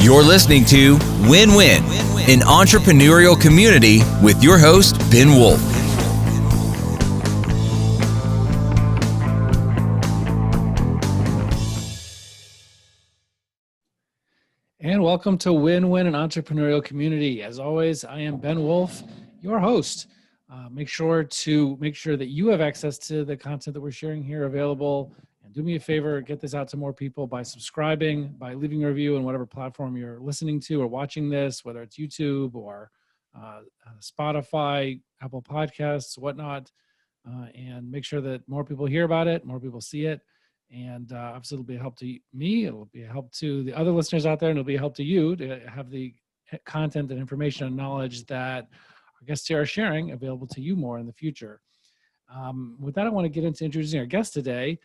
You're listening to Win-Win, an entrepreneurial community with your host, Ben Wolf. And welcome to Win-Win, an entrepreneurial community. As always, I am Ben Wolf, your host. Make sure that you have access to the content that we're sharing here available. And do me a favor, get this out to more people by subscribing, by leaving a review on whatever platform you're listening to or watching this, whether it's YouTube or Spotify, Apple Podcasts, whatnot. And make sure that more people hear about it, more people see it. And obviously it'll be a help to me, it'll be a help to the other listeners out there, and it'll be a help to you to have the content and information and knowledge that our guests here are sharing available to you more in the future. With that, I want to get into introducing our guest today,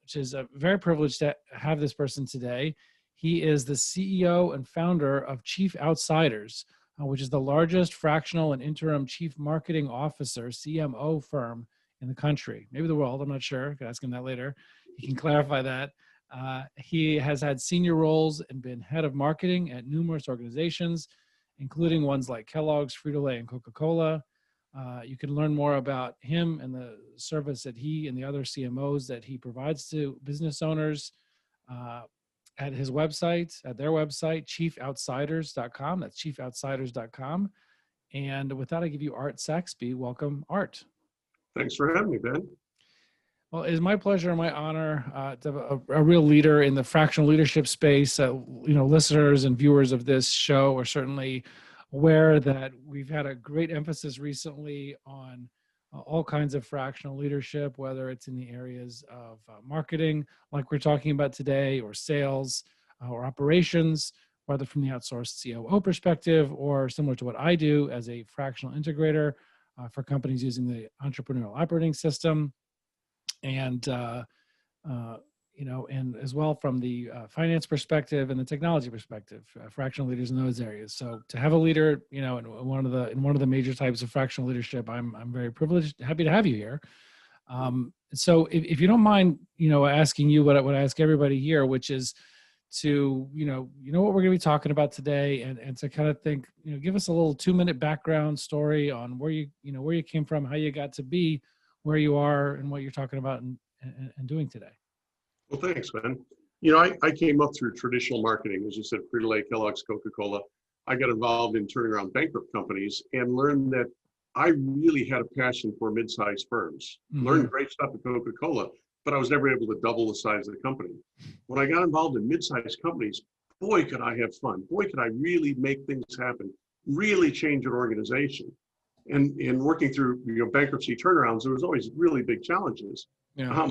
which is a very privileged to have this person today. He is the CEO and founder of Chief Outsiders, which is the largest fractional and interim chief marketing officer, CMO firm in the country, maybe the world, I'm not sure. I can ask him that later. He can clarify that. He has had senior roles and been head of marketing at numerous organizations, including ones like Kellogg's, Frito-Lay, and Coca-Cola. You can learn more about him and the service that he and the other CMOs that he provides to business owners at his website, at their website, chiefoutsiders.com. That's chiefoutsiders.com. And with that, I give you Art Saxby. Welcome, Art. Thanks for having me, Ben. Well, it is my pleasure and my honor to have a real leader in the fractional leadership space. Listeners and viewers of this show are certainly aware that we've had a great emphasis recently on all kinds of fractional leadership, whether it's in the areas of marketing, like we're talking about today, or sales, or operations, whether from the outsourced COO perspective, or similar to what I do as a fractional integrator for companies using the Entrepreneurial Operating System. And and as well from the finance perspective and the technology perspective, fractional leaders in those areas. So to have a leader, in one of the major types of fractional leadership, I'm very privileged, happy to have you here. So if you don't mind, asking you what I ask everybody here, which is to what we're going to be talking about today, and to kind of think, give us a little 2-minute background story on where you came from, how you got to be where you are, and what you're talking about and doing today. Well, thanks, Ben. I came up through traditional marketing, as you said, Frito-Lay, Kellogg's, Coca-Cola. I got involved in turning around bankrupt companies and learned that I really had a passion for mid-sized firms. Mm-hmm. Learned great stuff at Coca-Cola, but I was never able to double the size of the company. When I got involved in mid-sized companies, boy, could I have fun. Boy, could I really make things happen, really change an organization. And in working through bankruptcy turnarounds, there was always really big challenges. Yeah.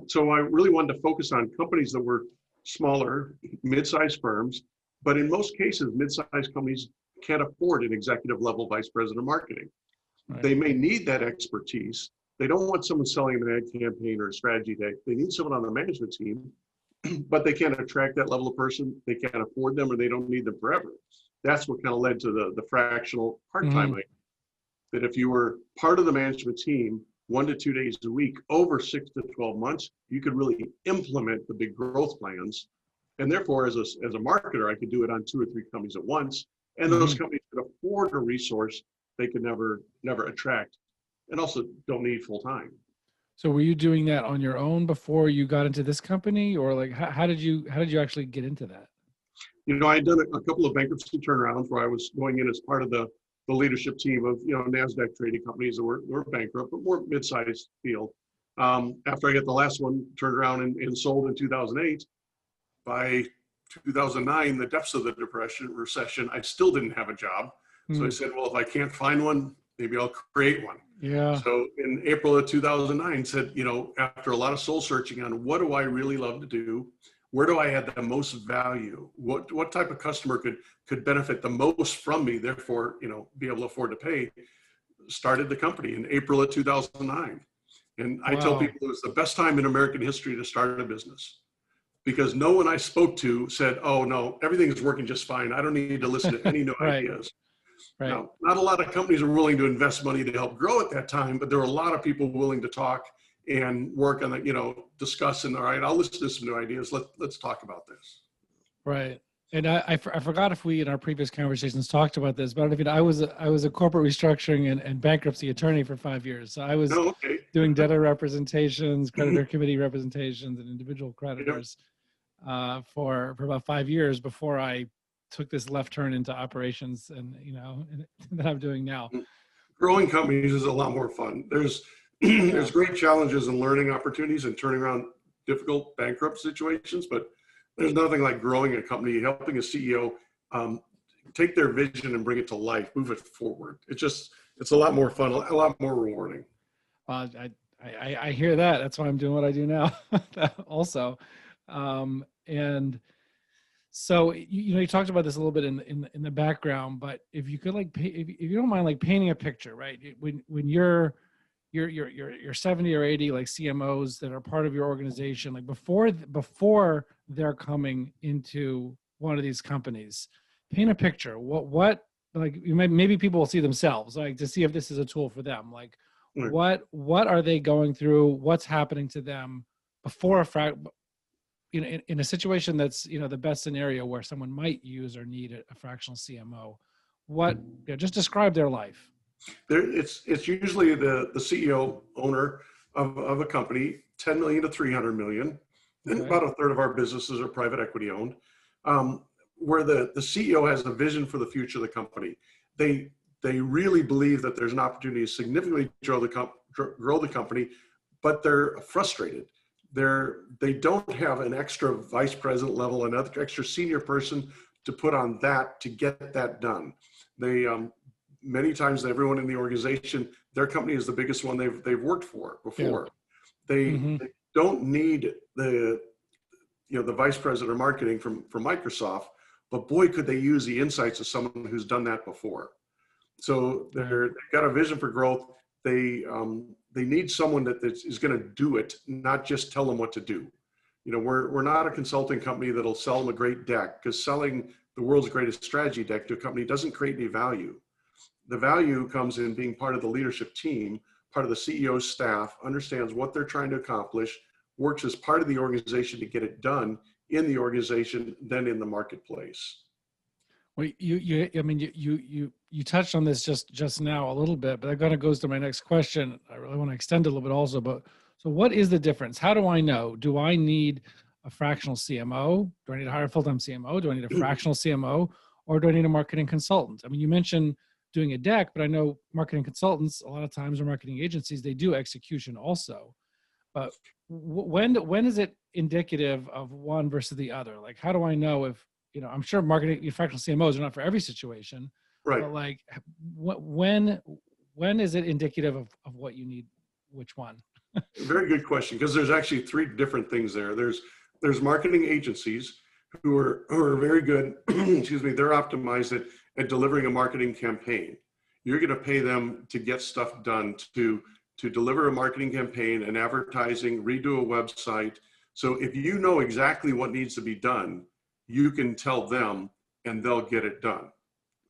So I really wanted to focus on companies that were smaller, mid-sized firms, but in most cases, mid-sized companies can't afford an executive level vice president of marketing. Right. They may need that expertise. They don't want someone selling an ad campaign or a strategy day. They need someone on the management team, but they can't attract that level of person. They can't afford them, or they don't need them forever. That's what kind of led to the fractional part-time idea. That if you were part of the management team 1 to 2 days a week over 6 to 12 months, you could really implement the big growth plans. And therefore, as a marketer, I could do it on 2 or 3 companies at once. And those companies could afford a resource they could never attract, and also don't need full time. So were you doing that on your own before you got into this company, or like how did you actually get into that? I had done a couple of bankruptcy turnarounds where I was going in as part of the leadership team of NASDAQ traded companies that were bankrupt, but more mid-sized field. After I got the last one turned around and sold in 2008, by 2009, the depths of the recession, I still didn't have a job. So I said, well, if I can't find one, maybe I'll create one. Yeah. So in April of 2009, said, after a lot of soul searching on what do I really love to do, where do I add the most value? What type of customer could benefit the most from me, therefore, be able to afford to pay? Started the company in April of 2009. And I tell people it was the best time in American history to start a business, because no one I spoke to said, oh no, everything is working just fine. I don't need to listen to any new ideas. Right. Now, not a lot of companies are willing to invest money to help grow at that time, but there were a lot of people willing to talk and work on it, discuss, and all right, I'll listen to some new ideas. Let's talk about this. Right. And I forgot if we in our previous conversations talked about this, but I don't know if you know, I was a corporate restructuring and bankruptcy attorney for 5 years. So I was Oh, okay. doing debtor representations, creditor committee representations, and individual Yep. creditors for about 5 years before I took this left turn into operations and that I'm doing now. Growing companies is a lot more fun. There's there's great challenges and learning opportunities and turning around difficult bankrupt situations, but there's nothing like growing a company, helping a CEO take their vision and bring it to life, move it forward. It's a lot more fun, a lot more rewarding. I hear that. That's why I'm doing what I do now also. And so, you talked about this a little bit in the background, but if you could if you don't mind painting a picture, right? When you're 70 or 80 CMOs that are part of your organization, before they're coming into one of these companies, paint a picture. What maybe people will see themselves to see if this is a tool for them. Right. What are they going through? What's happening to them before in a situation that's the best scenario where someone might use or need a fractional CMO? Just describe their life. It's usually the CEO owner of a company, 10 million to 300 million. And Okay. about a third of our businesses are private equity owned, where the CEO has a vision for the future of the company. They really believe that there's an opportunity to significantly grow the company, but they're frustrated. They don't have an extra vice president level, another extra senior person to put on that to get that done. They many times everyone in the organization, their company is the biggest one they've worked for before. Yeah. They don't need the vice president of marketing from Microsoft, but boy, could they use the insights of someone who's done that before. So they've got a vision for growth. They need someone that is going to do it, not just tell them what to do. We're not a consulting company that'll sell them a great deck, because selling the world's greatest strategy deck to a company doesn't create any value. The value comes in being part of the leadership team, part of the CEO's staff, understands what they're trying to accomplish, works as part of the organization to get it done in the organization, then in the marketplace. Well, you touched on this just now a little bit, but that kind of goes to my next question. I really want to extend it a little bit also, but so what is the difference? How do I know? Do I need a fractional CMO? Do I need to hire a full-time CMO? Do I need a fractional CMO? Or do I need a marketing consultant? I mean, you mentioned doing a deck, but I know marketing consultants, a lot of times, or marketing agencies, they do execution also. But when is it indicative of one versus the other? How do I know if, I'm sure marketing fractional CMOs are not for every situation, right? But when is it indicative of what you need, which one? Very good question, because there's actually three different things there. There's marketing agencies who are very good, excuse me, they're optimized at delivering a marketing campaign. You're going to pay them to get stuff done, to deliver a marketing campaign and advertising, redo a website. So if you know exactly what needs to be done, you can tell them and they'll get it done,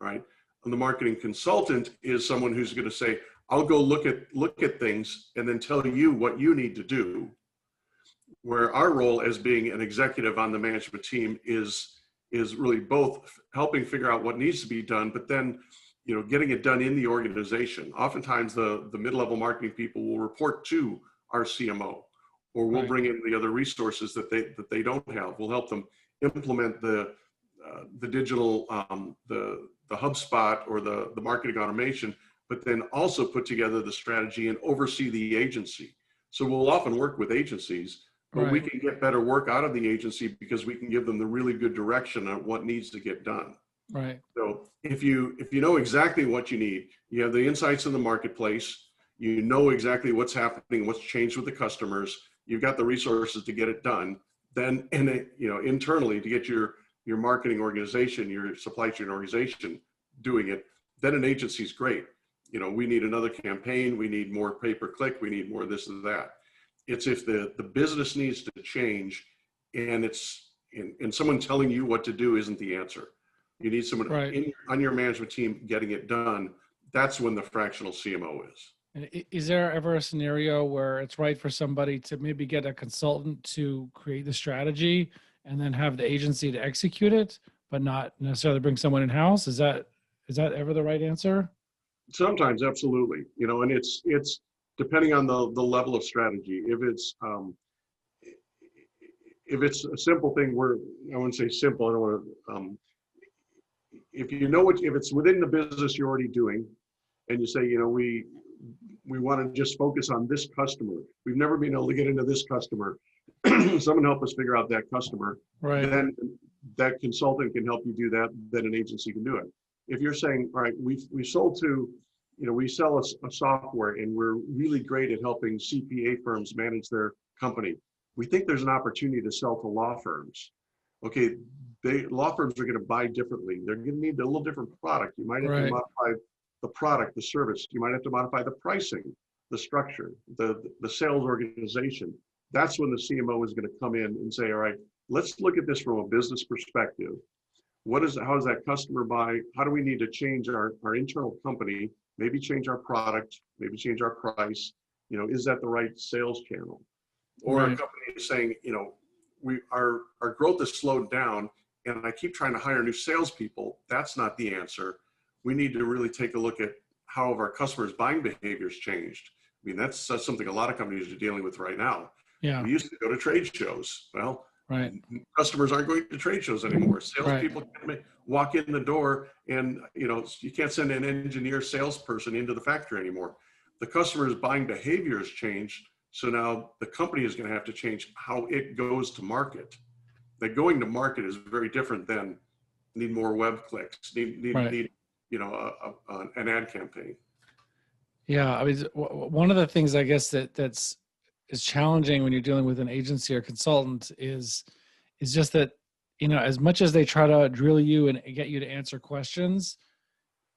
right? And the marketing consultant is someone who's going to say, I'll go look at things and then tell you what you need to do. Where our role as being an executive on the management team is really both helping figure out what needs to be done, but then getting it done in the organization. Oftentimes the mid-level marketing people will report to our CMO, or we'll bring in the other resources that they don't have. We'll help them implement the digital, the HubSpot or the marketing automation, but then also put together the strategy and oversee the agency. So we'll often work with agencies, but we can get better work out of the agency because we can give them the really good direction on what needs to get done. Right. So if you know exactly what you need, you have the insights in the marketplace, you know exactly what's happening, what's changed with the customers, you've got the resources to get it done, then internally to get your marketing organization, your supply chain organization doing it, then an agency's great. We need another campaign, we need more pay-per-click, we need more this and that. It's if the business needs to change and and someone telling you what to do isn't the answer. You need someone on your management team getting it done. That's when the fractional CMO is. And is there ever a scenario where it's right for somebody to maybe get a consultant to create the strategy and then have the agency to execute it, but not necessarily bring someone in-house? Is that ever the right answer? Sometimes, absolutely. And it's depending on the level of strategy. If it's a simple thing where, I wouldn't say simple, I don't want to, if it's within the business you're already doing, and you say, we want to just focus on this customer. We've never been able to get into this customer. Someone help us figure out that customer. Right. Then that consultant can help you do that. Then an agency can do it. If you're saying, all right, we sold to, we sell a software and we're really great at helping CPA firms manage their company. We think there's an opportunity to sell to law firms. Okay, law firms are going to buy differently. They're going to need a little different product. You might have to modify the product, the service. You might have to modify the pricing, the structure, the sales organization. That's when the CMO is going to come in and say, all right, let's look at this from a business perspective. How does that customer buy? How do we need to change our internal company? Maybe change our product, maybe change our price. Is that the right sales channel? Or a company is saying, our growth has slowed down and I keep trying to hire new salespeople. That's not the answer. We need to really take a look at how have our customers' buying behaviors changed. I mean, that's something a lot of companies are dealing with right now. Yeah. We used to go to trade shows. Well, customers aren't going to trade shows anymore. Salespeople can walk in the door and, you can't send an engineer salesperson into the factory anymore. The customer's buying behaviors changed. So now the company is going to have to change how it goes to market. That going to market is very different than need more web clicks, need an ad campaign. Yeah, I mean, one of the things I guess that's challenging when you're dealing with an agency or consultant is just that, as much as they try to drill you and get you to answer questions,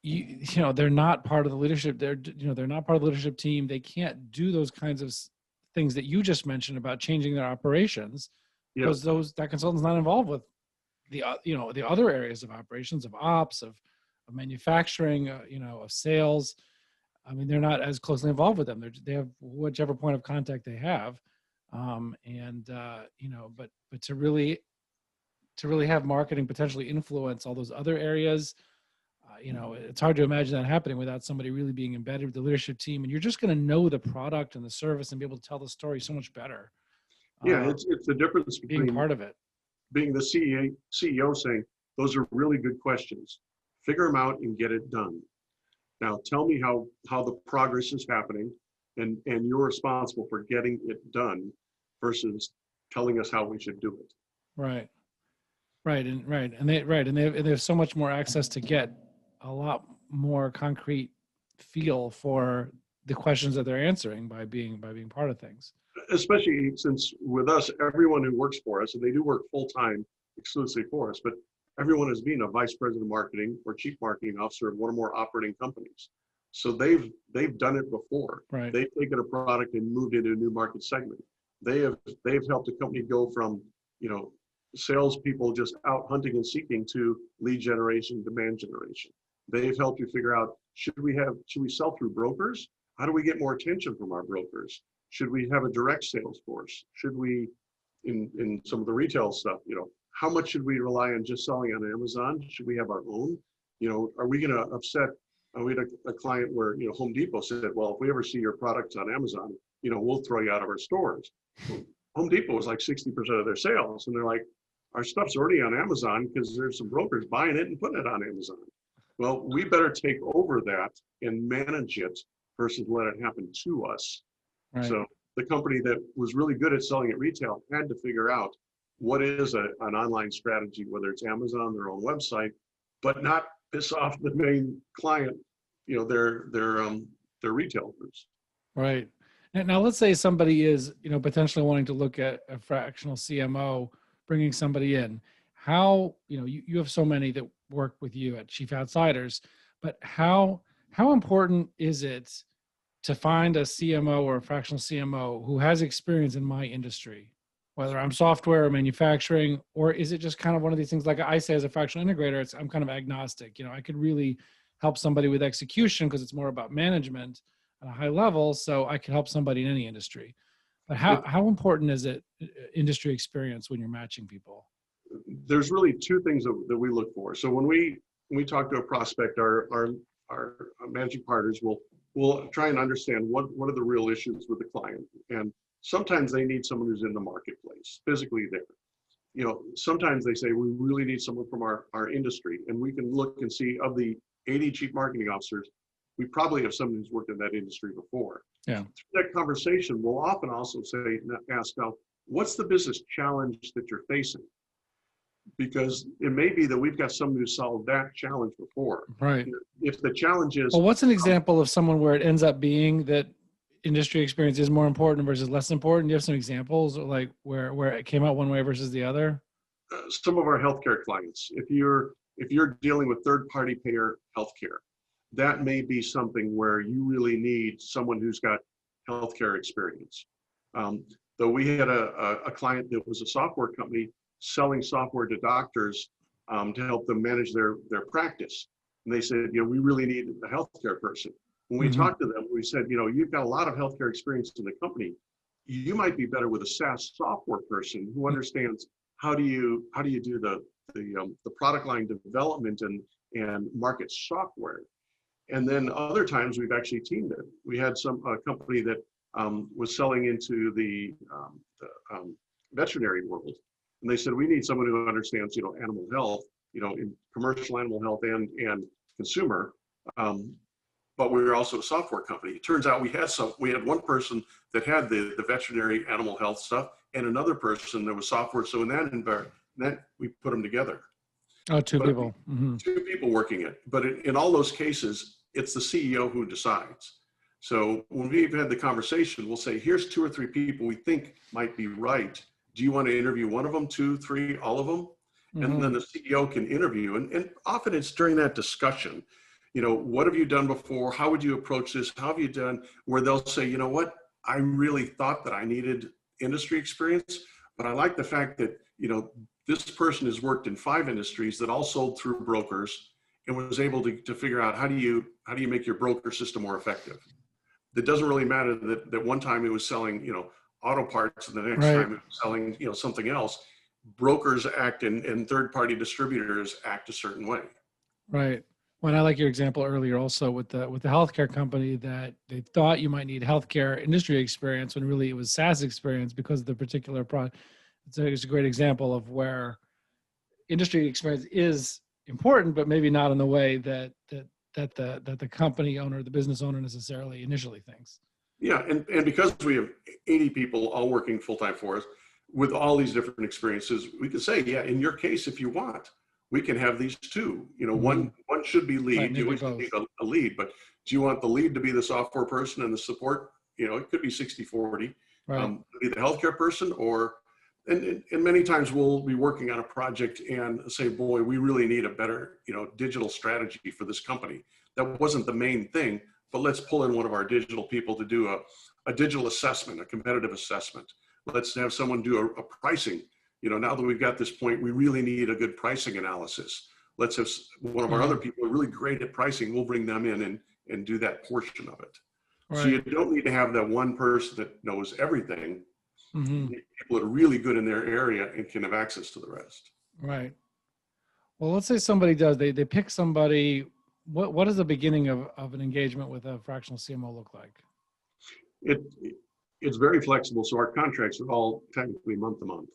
they're not part of the leadership. They're not part of the leadership team. They can't do those kinds of things that you just mentioned about changing their operations, because that consultant's not involved with the other areas of operations, of ops, of manufacturing, of sales. I mean, they're not as closely involved with them. They have whichever point of contact they have, but to really have marketing potentially influence all those other areas, it's hard to imagine that happening without somebody really being embedded with the leadership team. And you're just going to know the product and the service and be able to tell the story so much better. Yeah, it's the difference between being part of it, being the CEO saying, those are really good questions. Figure them out and get it done. Now tell me how the progress is happening and you're responsible for getting it done versus telling us how we should do it. Right. And they have so much more access to get a lot more concrete feel for the questions that they're answering by being part of things. Especially since with us, everyone who works for us, and they do work full-time exclusively for us, but everyone has been a vice president of marketing or chief marketing officer of one or more operating companies. So they've done it before. Right. They've taken a product and moved it into a new market segment. They've helped a company go from, salespeople just out hunting and seeking to lead generation, demand generation. They've helped you figure out, should we sell through brokers? How do we get more attention from our brokers? Should we have a direct sales force? Should we, in some of the retail stuff, how much should we rely on just selling on Amazon? Should we have our own? Are we going to upset? We had a client where, Home Depot said, well, if we ever see your products on Amazon, we'll throw you out of our stores. Home Depot was like 60% of their sales. And they're like, our stuff's already on Amazon because there's some brokers buying it and putting it on Amazon. Well, we better take over that and manage it versus let it happen to us. Right. So the company that was really good at selling at retail had to figure out what is an online strategy, whether it's Amazon, their own website, but not piss off the main client, their retailers. Right. Now let's say somebody is, potentially wanting to look at a fractional CMO, bringing somebody in. How, you have so many that work with you at Chief Outsiders, but how important is it to find a CMO or a fractional CMO who has experience in my industry, whether I'm software or manufacturing, or is it just kind of one of these things, like I say, as a fractional integrator, I'm kind of agnostic. I could really help somebody with execution because it's more about management at a high level. So I can help somebody in any industry. But how important is it industry experience when you're matching people? there's really two things that we look for. So when we talk to a prospect, our managing partners will try and understand what are the real issues with the client. And sometimes they need someone who's in the marketplace, physically there. Sometimes they say, we really need someone from our industry. And we can look and see, of the 80 chief marketing officers, we probably have someone who's worked in that industry before. Yeah. Through that conversation, we'll often also ask now, what's the business challenge that you're facing? Because it may be that we've got someone who solved that challenge before. Right. If the challenge is— Well, what's an example of someone where it ends up being that industry experience is more important versus less important? Do you have some examples like where it came out one way versus the other? Some of our healthcare clients, if you're dealing with third-party payer healthcare, that may be something where you really need someone who's got healthcare experience. Though we had a client that was a software company selling software to doctors to help them manage their practice. And they said, we really need a healthcare person. When we talked to them, we said, you've got a lot of healthcare experience in the company. You might be better with a SaaS software person who understands how do you do the product line development and market software. And then other times we've actually teamed it. We had a company that was selling into the veterinary world. And they said, we need someone who understands, animal health, in commercial animal health and consumer. But we were also a software company. It turns out we had one person that had the veterinary animal health stuff and another person that was software. So in that environment, we put them together. Oh, two people. Two people working it. But in all those cases, it's the CEO who decides. So when we've had the conversation, we'll say, here's 2 or 3 people we think might be right. Do you want to interview one of them, 2, 3, all of them? And then the CEO can interview. And often it's during that discussion, what have you done before? How would you approach this? How have you done? Where they'll say, you know what? I really thought that I needed industry experience, but I like the fact that, this person has worked in 5 industries that all sold through brokers and was able to figure out how do you make your broker system more effective. It doesn't really matter that one time it was selling, auto parts, and the next time it was selling, something else. Brokers act and third-party distributors act a certain way. Right. Well, I like your example earlier also with the healthcare company that they thought you might need healthcare industry experience when really it was SaaS experience because of the particular product. It's a great example of where industry experience is important, but maybe not in the way that the company owner, the business owner necessarily initially thinks. Yeah, and because we have 80 people all working full-time for us with all these different experiences, we can say, yeah, in your case, if you want, we can have these 2. One should be lead. Right, you always need a lead, but do you want the lead to be the software person and the support? It could be 60-40. Right. Be the healthcare person, and many times we'll be working on a project and say, boy, we really need a better, digital strategy for this company. That wasn't the main thing, but let's pull in one of our digital people to do a digital assessment, a competitive assessment. Let's have someone do a pricing. Now that we've got this point, we really need a good pricing analysis. Let's have one of our other people who are really great at pricing. We'll bring them in and do that portion of it. Right. So you don't need to have that one person that knows everything. You need people that are really good in their area and can have access to the rest. Right. Well, let's say somebody does, they pick somebody. What does the beginning of an engagement with a fractional CMO look like? It's very flexible. So our contracts are all technically month to month.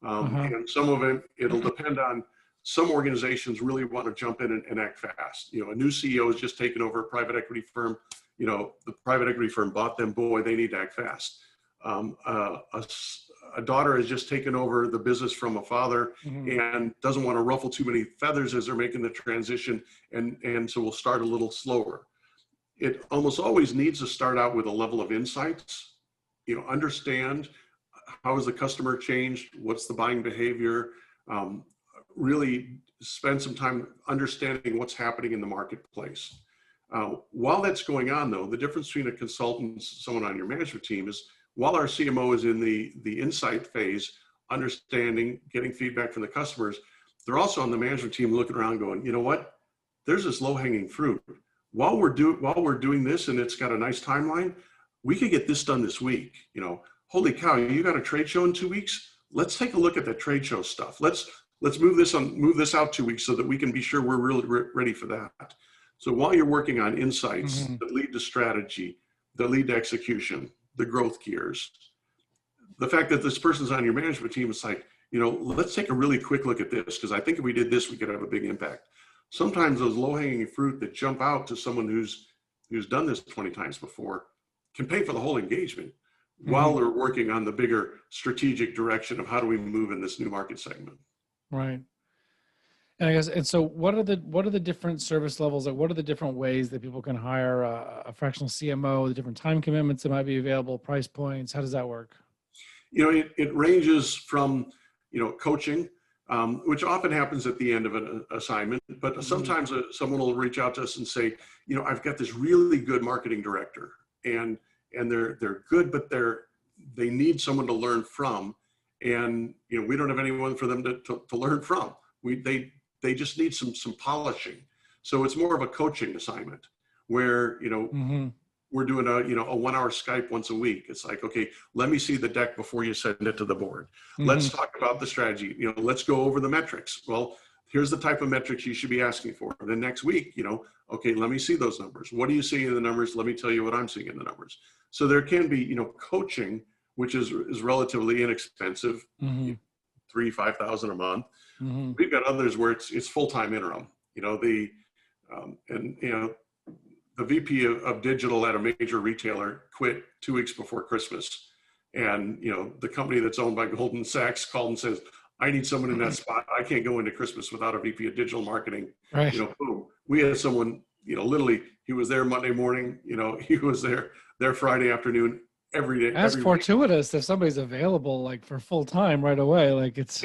And some of it, it'll depend on, some organizations really want to jump in and act fast. A new CEO has just taken over a private equity firm. The private equity firm bought them. Boy, they need to act fast. A daughter has just taken over the business from a father and doesn't want to ruffle too many feathers as they're making the transition. And so we'll start a little slower. It almost always needs to start out with a level of insights, understand how has the customer changed? What's the buying behavior? Really spend some time understanding what's happening in the marketplace. While that's going on though, the difference between a consultant and someone on your management team is, while our CMO is in the insight phase, understanding, getting feedback from the customers, they're also on the management team looking around going, you know what? There's this low-hanging fruit. While we're doing this and it's got a nice timeline, we could get this done this week. Holy cow, you got a trade show in 2 weeks? Let's take a look at that trade show stuff. Let's let's move this out 2 weeks so that we can be sure we're really ready for that. So while you're working on insights that lead to strategy, that lead to execution, the growth gears, the fact that this person's on your management team, it's like, let's take a really quick look at this, because I think if we did this, we could have a big impact. Sometimes those low-hanging fruit that jump out to someone who's done this 20 times before can pay for the whole engagement while they're working on the bigger strategic direction of how do we move in this new market segment. Right. And I guess, and so what are the different service levels? Like, what are the different ways that people can hire a fractional CMO, the different time commitments that might be available, price points? How does that work? It ranges from, coaching, which often happens at the end of an assignment, but sometimes someone will reach out to us and say, I've got this really good marketing director, and they're good, but they need someone to learn from. And, we don't have anyone for them to learn from. They just need some polishing. So it's more of a coaching assignment where, we're doing a 1 hour Skype once a week. It's like, okay, let me see the deck before you send it to the board. Let's talk about the strategy. Let's go over the metrics. Well, here's the type of metrics you should be asking for. And then next week, okay, let me see those numbers. What do you see in the numbers? Let me tell you what I'm seeing in the numbers. So there can be, coaching, which is relatively inexpensive, $3,000-5,000 a month. We've got others where it's full-time interim. The VP of digital at a major retailer quit 2 weeks before Christmas. And, the company that's owned by Goldman Sachs called and says, I need someone in that spot. I can't go into Christmas without a VP of digital marketing. Right. Boom. We had someone, literally, he was there Monday morning, he was there Friday afternoon, every day. That's fortuitous if somebody's available like for full time right away. Like it's,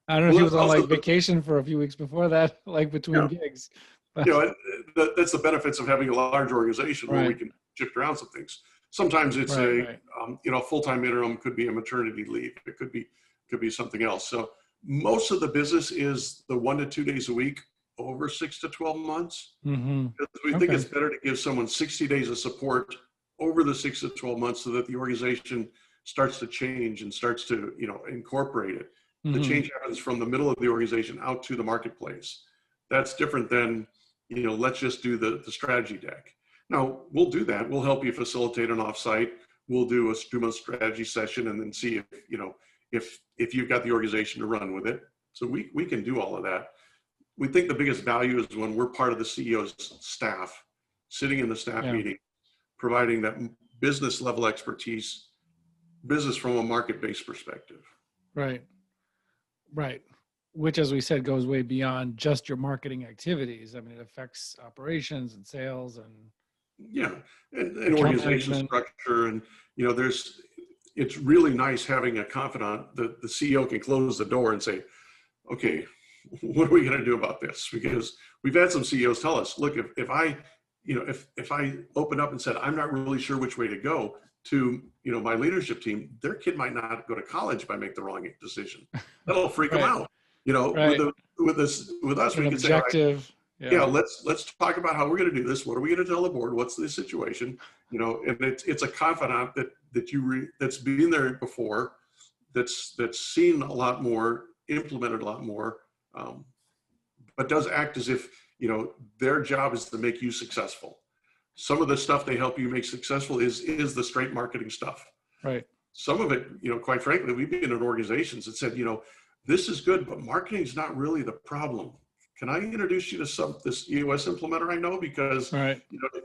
I don't know if he was on like vacation for a few weeks before that, like between gigs. That's the benefits of having a large organization where we can shift around some things. Sometimes it's full-time interim, could be a maternity leave. It could be something else. So most of the business is the 1 to 2 days a week over 6 to 12 months. Because we think it's better to give someone 60 days of support over the 6 to 12 months so that the organization starts to change and starts to, incorporate it. The change happens from the middle of the organization out to the marketplace. That's different than, let's just do the strategy deck. Now, we'll do that. We'll help you facilitate an offsite. We'll do a 2-month strategy session and then see if you've got the organization to run with it. So we can do all of that. We think the biggest value is when we're part of the CEO's staff, sitting in the staff meeting, providing that business level expertise, business from a market-based perspective. Right. Which, as we said, goes way beyond just your marketing activities. I mean, it affects operations and sales and and organization structure. And it's really nice having a confidant that the CEO can close the door and say, okay, what are we going to do about this? Because we've had some CEOs tell us, look, if I open up and said, I'm not really sure which way to go to, my leadership team, their kid might not go to college if I make the wrong decision. That'll freak them out. With us, we can say, let's talk about how we're going to do this. What are we going to tell the board? What's the situation? And it's a confidant that's been there before, that's seen a lot more, implemented a lot more, but does act as if, their job is to make you successful. Some of the stuff they help you make successful is the straight marketing stuff. Right. Some of it, quite frankly, we've been in organizations that said, this is good, but marketing is not really the problem. Can I introduce you to this EOS implementer I know? Because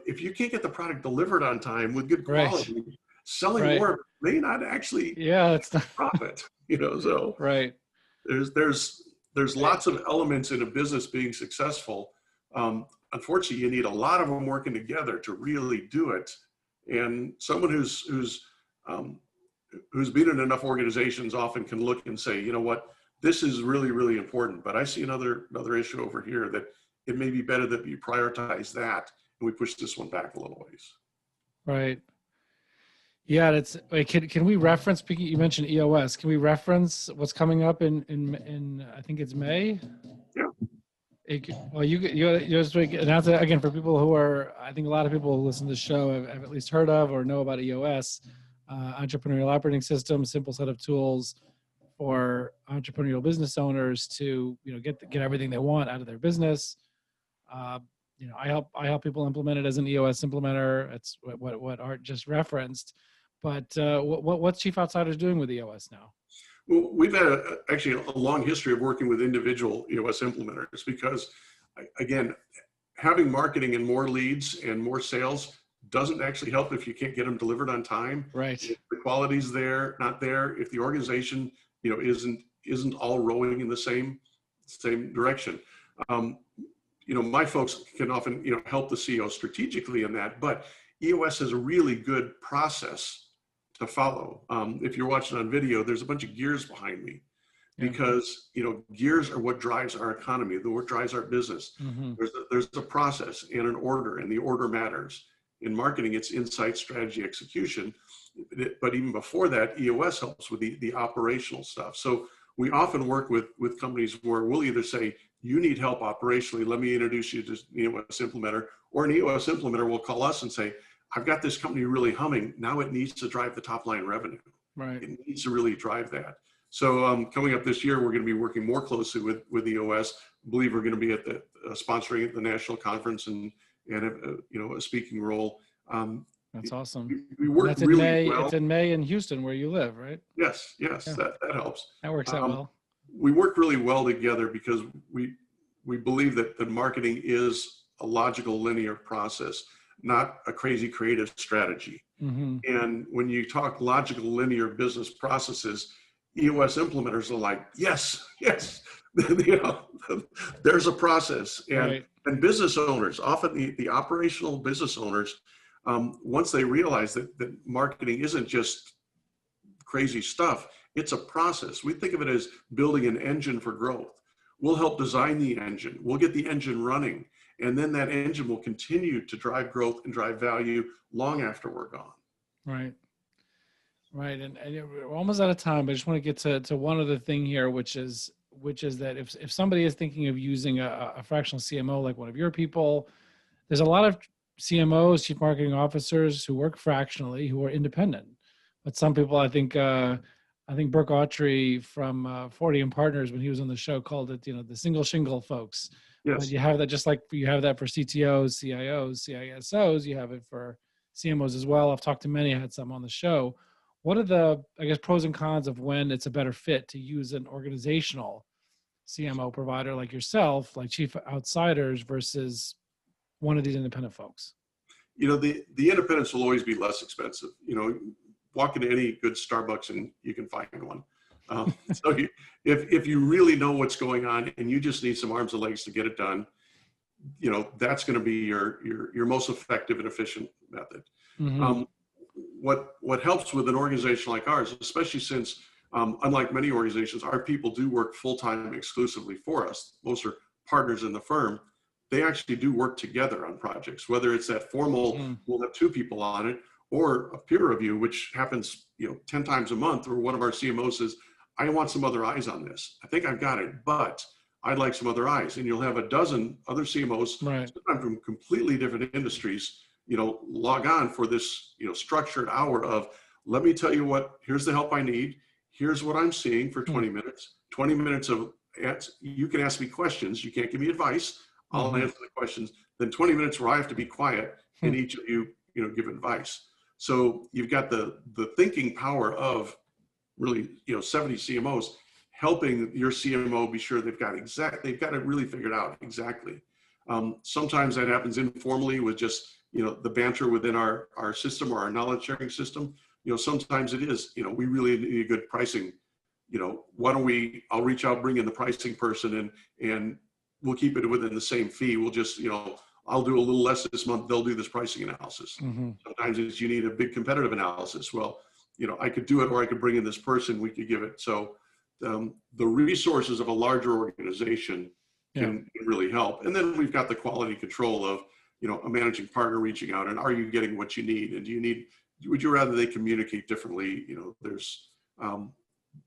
if you can't get the product delivered on time with good quality, selling more may not actually profit. So there's lots of elements in a business being successful. Unfortunately, you need a lot of them working together to really do it. And someone who's been in enough organizations often can look and say, this is really, really important, but I see another issue over here that it may be better that you prioritize that and we push this one back a little ways. Right. Yeah, that's like, can we reference, you mentioned EOS, can we reference what's coming up in I think it's May? Yeah. You just announce it again for people who I think a lot of people who listen to the show have at least heard of or know about EOS, Entrepreneurial Operating System, simple set of tools for entrepreneurial business owners to, get everything they want out of their business. I help people implement it as an EOS implementer. It's what Art just referenced. But what's Chief Outsiders doing with EOS now? Well, we've had actually a long history of working with individual EOS implementers because, again, having marketing and more leads and more sales doesn't actually help if you can't get them delivered on time. Right. If the quality's there, not there. If the organization, isn't all rowing in the same direction. My folks can often, help the CEO strategically in that, but EOS has a really good process to follow. If you're watching on video, there's a bunch of gears behind me because, gears are what drives our economy, what drives our business. Mm-hmm. There's a process and an order, and the order matters. In marketing, it's insight, strategy, execution. But even before that, EOS helps with the operational stuff. So we often work with companies where we'll either say, you need help operationally, let me introduce you to an EOS implementer, or an EOS implementer will call us and say, I've got this company really humming. Now it needs to drive the top line revenue. Right. It needs to really drive that. So coming up this year, we're going to be working more closely with EOS. I believe we're going to be at the sponsoring at the national conference and a speaking role. That's awesome. We work That's really in May. well. It's in May in Houston where you live, right? Yes, Yeah. that helps. That works out well. We work really well together because we believe that marketing is a logical, linear process, not a crazy creative strategy. Mm-hmm. And when you talk logical, linear business processes, EOS implementers are like, yes. There's a process. And business owners, often the operational business owners, once they realize that marketing isn't just crazy stuff, it's a process. We think of it as building an engine for growth. We'll help design the engine. We'll get the engine running. And then that engine will continue to drive growth and drive value long after we're gone. Right. And we're almost out of time, but I just want to get to one other thing here, which is that if somebody is thinking of using a fractional CMO, like one of your people, there's a lot of CMOs, chief marketing officers, who work fractionally, who are independent. But some people, I think Burke Autry from 40 Partners, when he was on the show, called it, the single shingle folks. Yes. But you have that, just like you have that for CTOs, CIOs, CISOs, you have it for CMOs as well. I've talked to many, I had some on the show. What are the, pros and cons of when it's a better fit to use an organizational CMO provider like yourself, like Chief Outsiders, versus one of these independent folks? The independents will always be less expensive. Walk into any good Starbucks and you can find one. So if you really know what's going on and you just need some arms and legs to get it done, that's going to be your most effective and efficient method. Mm-hmm. What helps with an organization like ours, especially since unlike many organizations, our people do work full-time exclusively for us. Most are partners in the firm. They actually do work together on projects, whether it's that formal, we'll have 2 people on it, or a peer review, which happens 10 times a month, or one of our CMOs says, I want some other eyes on this. I think I've got it, but I'd like some other eyes. And you'll have a dozen other CMOs, right, sometimes from completely different industries, log on for this, structured hour of, let me tell you here's the help I need. Here's what I'm seeing for 20 minutes, 20 minutes of, you can ask me questions. You can't give me advice. I'll answer the questions. Then 20 minutes where I have to be quiet and each of you, give advice. So you've got the thinking power of really, 70 CMOs helping your CMO be sure they've got it really figured out exactly. Sometimes that happens informally with just, the banter within our system or our knowledge sharing system. Sometimes it is, we really need a good pricing. I'll reach out, bring in the pricing person and we'll keep it within the same fee. We'll just, I'll do a little less this month. They'll do this pricing analysis. Mm-hmm. Sometimes it's, you need a big competitive analysis. Well, I could do it, or I could bring in this person, we could give it. So the resources of a larger organization can really help. And then we've got the quality control of, a managing partner reaching out and are you getting what you need? And would you rather they communicate differently?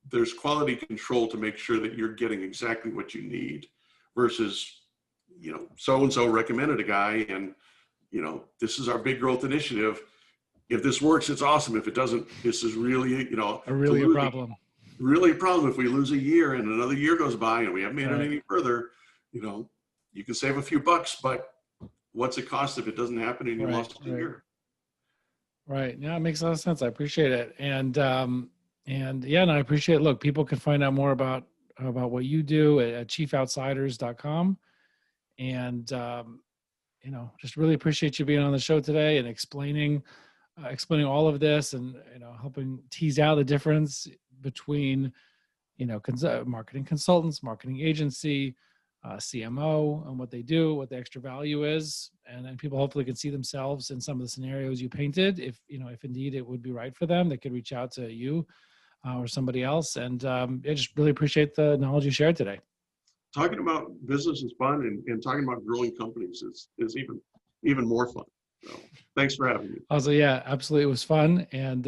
There's quality control to make sure that you're getting exactly what you need versus, so-and-so recommended a guy and, this is our big growth initiative. If this works, it's awesome. If it doesn't, this is really, a problem. really a problem if we lose a year and another year goes by and we haven't made it any further. You can save a few bucks, but what's it cost if it doesn't happen and you lost a year? Right. Yeah, it makes a lot of sense. I appreciate it. And I appreciate, look, people can find out more about what you do at chiefoutsiders.com. And, just really appreciate you being on the show today and explaining all of this and, helping tease out the difference between, marketing consultants, marketing agency, CMO, and what they do, what the extra value is. And then people hopefully can see themselves in some of the scenarios you painted. If indeed it would be right for them, they could reach out to you or somebody else. And I just really appreciate the knowledge you shared today. Talking about business is fun, and talking about growing companies is even more fun. So thanks for having me. Also, yeah, absolutely. It was fun, and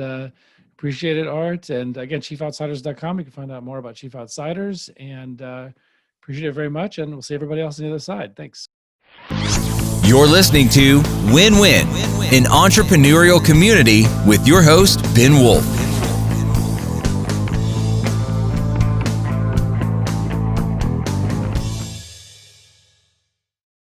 appreciate it, Art. And again, chiefoutsiders.com. You can find out more about Chief Outsiders, and appreciate it very much. And we'll see everybody else on the other side. Thanks. You're listening to Win-Win, an entrepreneurial community with your host, Ben Wolf.